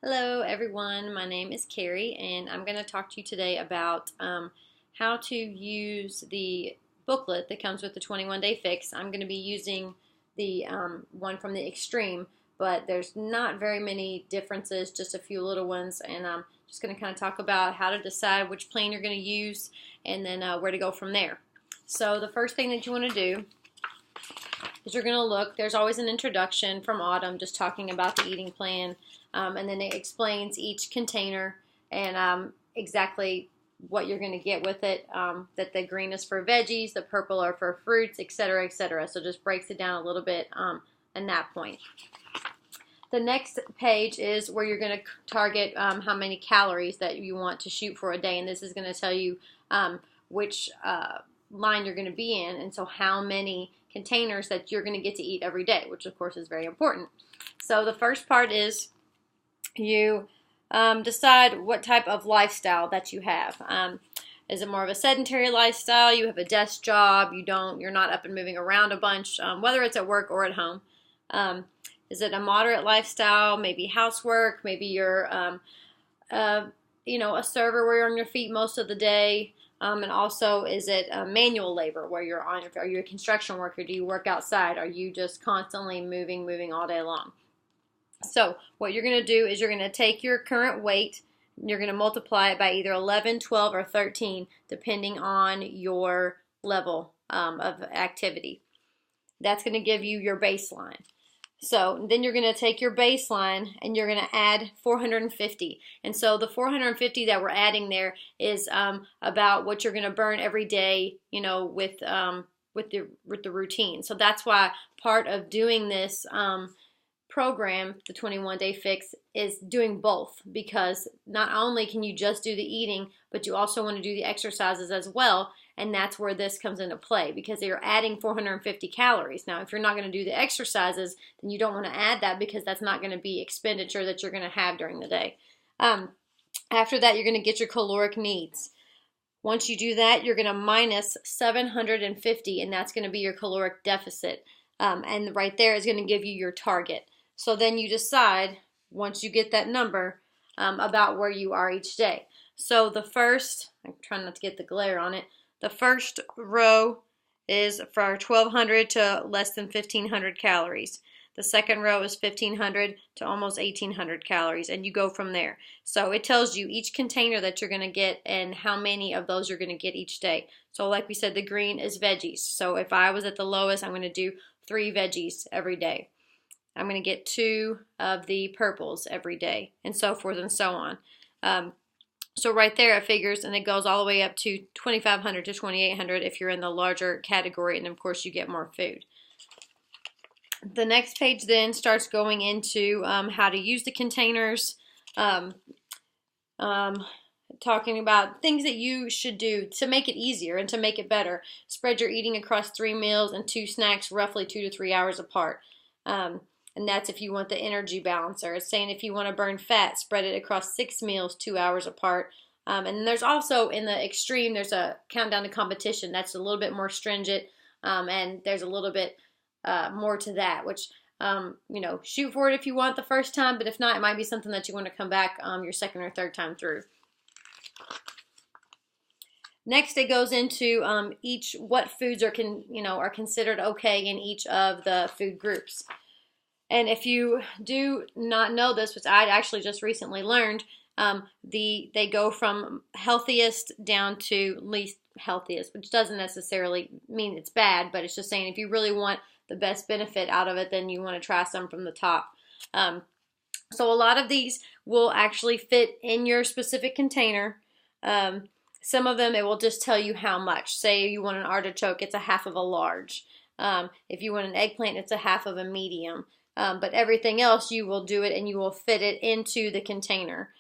Hello everyone, my name is Carrie and I'm going to talk to you today about how to use the booklet that comes with the 21-day fix. I'm going to be using the one from the Extreme, but there's not very many differences, just a few little ones, and I'm just going to kind of talk about how to decide which plan you're going to use and then where to go from there. So the first thing that you want to do is you're going to look, there's always an introduction from Autumn just talking about the eating plan, and then it explains each container and exactly what you're going to get with it, that the green is for veggies, the purple are for fruits, etc., etc. So just breaks it down a little bit in that point. The next page is where you're going to target how many calories that you want to shoot for a day, and this is going to tell you which line you're going to be in, and so how many containers that you're going to get to eat every day, which of course is very important. So the first part is you decide what type of lifestyle that you have. Is it more of a sedentary lifestyle? You have a desk job. You're not up and moving around a bunch, whether it's at work or at home. Is it a moderate lifestyle? Maybe housework. Maybe you're a server where you're on your feet most of the day. And also, is it manual labor where you're on? Are you a construction worker? Do you work outside? Are you just constantly moving all day long? So what you're going to do is you're going to take your current weight, you're going to multiply it by either 11, 12, or 13, depending on your level of activity. That's going to give you your baseline. So then you're going to take your baseline and you're going to add 450. And so the 450 that we're adding there is about what you're going to burn every day, with the routine. So that's why part of doing this program, the 21-day fix, is doing both, because not only can you just do the eating, but you also want to do the exercises as well. And that's where this comes into play, because you're adding 450 calories. Now, if you're not going to do the exercises, then you don't want to add that, because that's not going to be expenditure that you're going to have during the day. After that, you're going to get your caloric needs. Once you do that, you're going to minus 750, and that's going to be your caloric deficit. And right there is going to give you your target. So then you decide, once you get that number, about where you are each day. So the first, I'm trying not to get the glare on it, the first row is for 1,200 to less than 1,500 calories. The second row is 1,500 to almost 1,800 calories, and you go from there. So it tells you each container that you're going to get and how many of those you're going to get each day. So like we said, the green is veggies. So if I was at the lowest, I'm going to do 3 veggies every day. I'm going to get 2 of the purples every day, and so forth and so on. So right there it figures, and it goes all the way up to 2,500 to 2,800 if you're in the larger category, and of course you get more food. The next page then starts going into how to use the containers, talking about things that you should do to make it easier and to make it better. Spread your eating across 3 meals and 2 snacks roughly 2 to 3 hours apart. And that's if you want the energy balancer. It's saying if you want to burn fat, spread it across 6 meals 2 hours apart. And there's also, in the Extreme, there's a countdown to competition. That's a little bit more stringent, and there's a little bit more to that, which, shoot for it if you want the first time, but if not, it might be something that you want to come back your second or third time through. Next, it goes into what foods are considered okay in each of the food groups. And if you do not know this, which I actually just recently learned, they go from healthiest down to least healthiest, which doesn't necessarily mean it's bad, but it's just saying if you really want the best benefit out of it, then you want to try some from the top. So a lot of these will actually fit in your specific container. Some of them, it will just tell you how much. Say you want an artichoke, it's a half of a large. If you want an eggplant, it's a half of a medium. But everything else, you will do it and you will fit it into the container.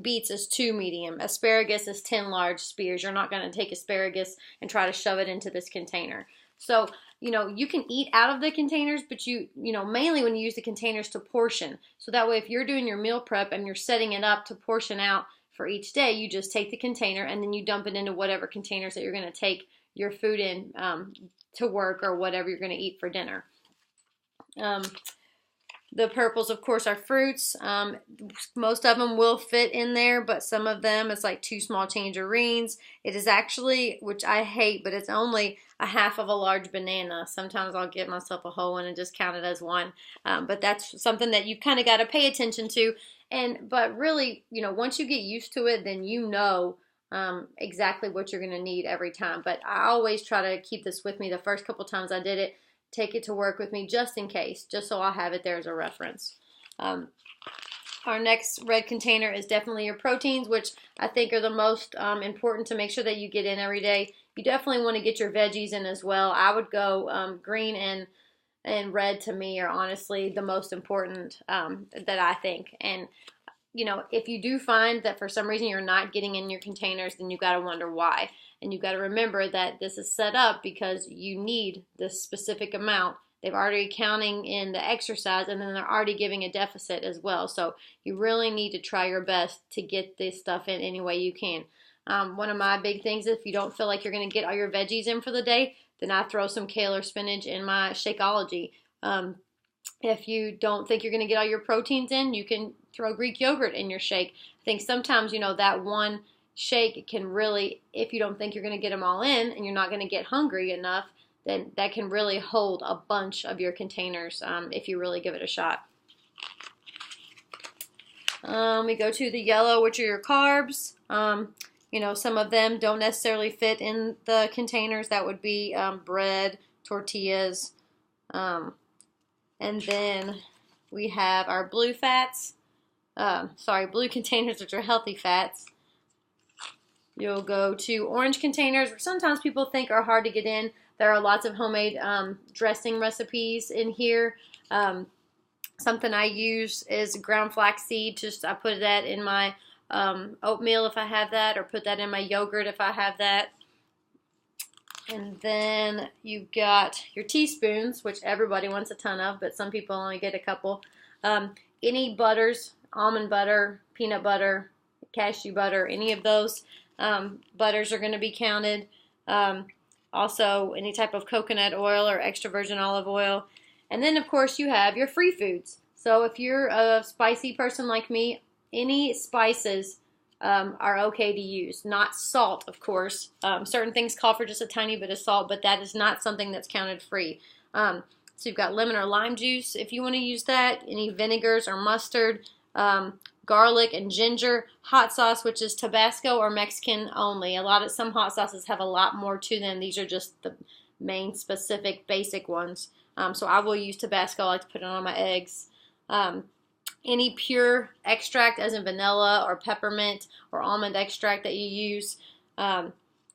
Beets is 2 medium. Asparagus is 10 large spears. You're not going to take asparagus and try to shove it into this container. So, you can eat out of the containers, but mainly when you use the containers to portion. So that way, if you're doing your meal prep and you're setting it up to portion out for each day, you just take the container and then you dump it into whatever containers that you're going to take your food in to work or whatever you're going to eat for dinner. The purples, of course, are fruits. Most of them will fit in there, but some of them, it's like 2 small tangerines. It is actually, which I hate, but it's only a half of a large banana. Sometimes I'll give myself a whole one and just count it as one. But that's something that you've kind of got to pay attention to. But really, once you get used to it, then exactly what you're going to need every time. But I always try to keep this with me the first couple times I did it. Take it to work with me just in case, just so I'll have it there as a reference. Our next red container is definitely your proteins, which I think are the most important to make sure that you get in every day. You definitely want to get your veggies in as well. I would go green and red to me are honestly the most important that I think. And if you do find that for some reason you're not getting in your containers, then you got to wonder why. And you've got to remember that this is set up because you need this specific amount. They've already counting in the exercise, and then they're already giving a deficit as well. So you really need to try your best to get this stuff in any way you can. One of my big things, if you don't feel like you're going to get all your veggies in for the day, then I throw some kale or spinach in my Shakeology. If you don't think you're going to get all your proteins in, you can throw Greek yogurt in your shake. I think sometimes, that one shake can really, if you don't think you're going to get them all in and you're not going to get hungry enough, then that can really hold a bunch of your containers if you really give it a shot. We go to the yellow, which are your carbs. Some of them don't necessarily fit in the containers. That would be bread, tortillas, and then we have our blue fats. Blue containers, which are healthy fats. You'll go to orange containers, which sometimes people think are hard to get in. There are lots of homemade dressing recipes in here. Something I use is ground flaxseed. I put that in my oatmeal if I have that, or put that in my yogurt if I have that. And then you've got your teaspoons, which everybody wants a ton of, but some people only get a couple. Any butters, almond butter, peanut butter, cashew butter, any of those butters are going to be counted. Also, any type of coconut oil or extra virgin olive oil. And then, of course, you have your free foods. So if you're a spicy person like me, any spices are okay to use. Not salt, of course. Certain things call for just a tiny bit of salt, but that is not something that's counted free. So you've got lemon or lime juice if you want to use that. Any vinegars or mustard. Garlic and ginger, hot sauce, which is Tabasco or Mexican only. Some hot sauces have a lot more to them. These are just the main specific basic ones. So I will use Tabasco. I like to put it on my eggs. Any pure extract, as in vanilla or peppermint or almond extract that you use.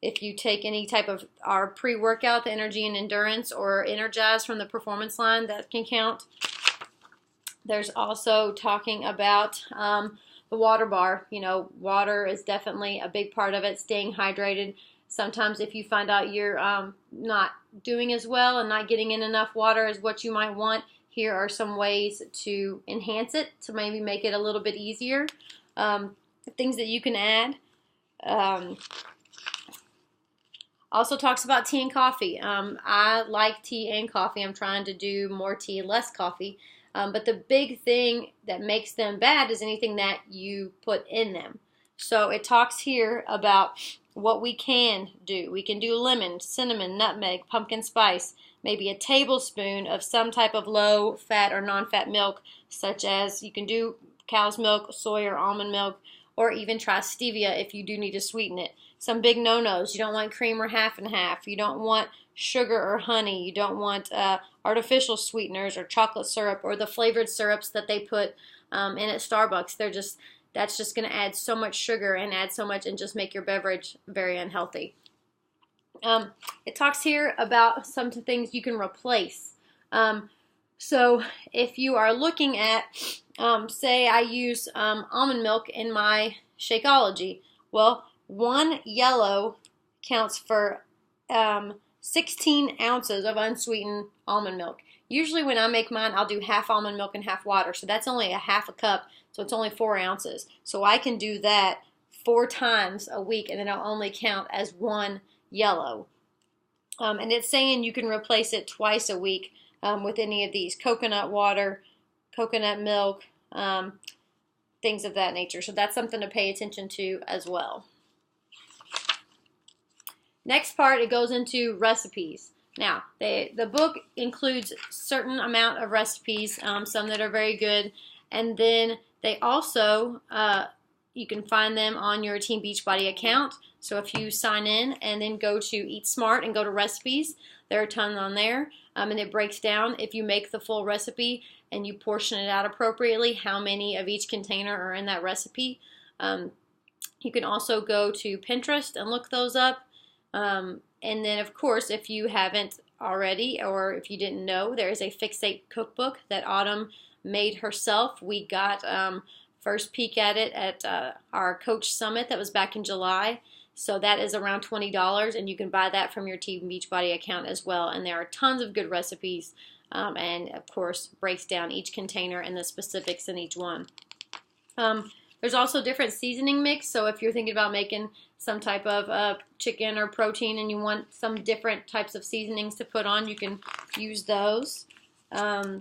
If you take any type of our pre-workout, the Energy and Endurance or Energize from the Performance line, that can count. There's also talking about the water bar. Water is definitely a big part of it, staying hydrated. Sometimes if you find out you're not doing as well and not getting in enough water as what you might want, here are some ways to enhance it, to maybe make it a little bit easier. Things that you can add. Also talks about tea and coffee. I like tea and coffee. I'm trying to do more tea, less coffee. But the big thing that makes them bad is anything that you put in them. So it talks here about what we can do. We can do lemon, cinnamon, nutmeg, pumpkin spice, maybe a tablespoon of some type of low fat or non-fat milk, such as you can do cow's milk, soy or almond milk, or even try stevia if you do need to sweeten it. Some big no-nos. You don't want cream or half and half. You don't want sugar or honey. You don't want artificial sweeteners or chocolate syrup or the flavored syrups that they put in at Starbucks. That's just going to add so much sugar and add so much and just make your beverage very unhealthy. It talks here about some things you can replace. So if you are looking at, say I use almond milk in my Shakeology, well, 1 yellow counts for 16 ounces of unsweetened almond milk. Usually when I make mine, I'll do half almond milk and half water, so that's only a half a cup, so it's only 4 ounces. So I can do that 4 times a week, and then I'll only count as 1 yellow. And it's saying you can replace it twice a week with any of these: coconut water, coconut milk, things of that nature. So that's something to pay attention to as well. Next part, it goes into recipes. Now, the book includes certain amount of recipes, some that are very good, and then they also, you can find them on your Team Beachbody account. So if you sign in and then go to Eat Smart and go to recipes, there are a ton on there, and it breaks down, if you make the full recipe and you portion it out appropriately, how many of each container are in that recipe. You can also go to Pinterest and look those up. And then, of course, if you haven't already, or if you didn't know, there is a Fixate cookbook that Autumn made herself. We got first peek at it at our Coach Summit that was back in July. So that is around $20, and you can buy that from your Team Beachbody account as well. And there are tons of good recipes, and of course breaks down each container and the specifics in each one. There's also different seasoning mix, so if you're thinking about making some type of chicken or protein and you want some different types of seasonings to put on, you can use those. I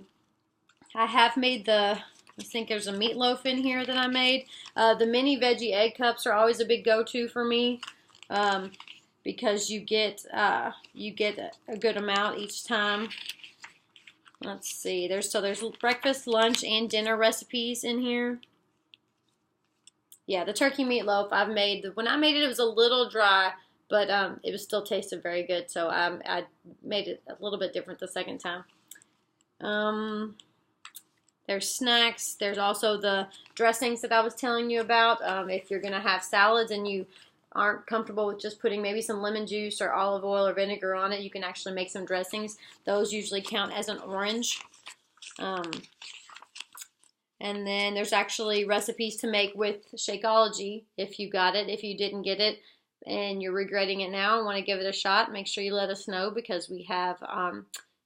have made I think there's a meatloaf in here that I made. The mini veggie egg cups are always a big go-to for me, because you get a good amount each time. Let's see, there's breakfast, lunch, and dinner recipes in here. Yeah, the turkey meatloaf I've made. When I made it, it was a little dry, but it was still tasted very good. So I made it a little bit different the second time. There's snacks. There's also the dressings that I was telling you about. If you're going to have salads and you aren't comfortable with just putting maybe some lemon juice or olive oil or vinegar on it, you can actually make some dressings. Those usually count as an orange. And then there's actually recipes to make with Shakeology if you got it. If you didn't get it and you're regretting it now and want to give it a shot, make sure you let us know, because we have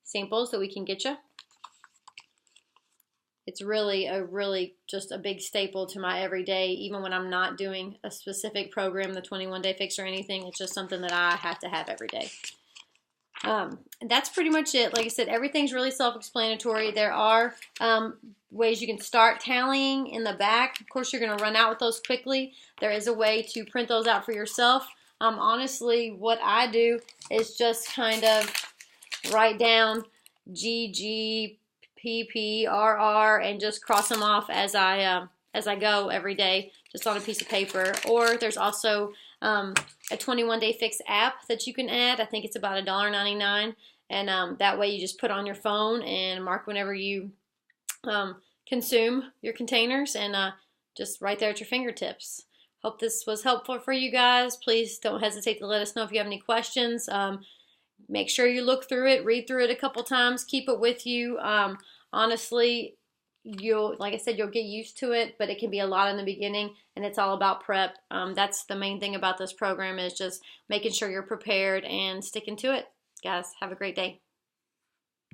samples that we can get you. It's really just a big staple to my everyday, even when I'm not doing a specific program, the 21-day fix or anything. It's just something that I have to have every day. And that's pretty much it. Like I said, everything's really self-explanatory. There are ways you can start tallying in the back. Of course, you're going to run out with those quickly. There is a way to print those out for yourself. Honestly, what I do is just kind of write down GG, PP, RR, and just cross them off as I go every day, just on a piece of paper. Or there's also a 21-day fix app that you can add. I think it's about $1.99, and that way you just put on your phone and mark whenever you consume your containers, and just right there at your fingertips. Hope this was helpful for you guys. Please don't hesitate to let us know if you have any questions. Make sure you look through it, read through it a couple times, keep it with you. Honestly, like I said, you'll get used to it, but it can be a lot in the beginning, and it's all about prep. That's the main thing about this program, is just making sure you're prepared and sticking to it. Guys, have a great day.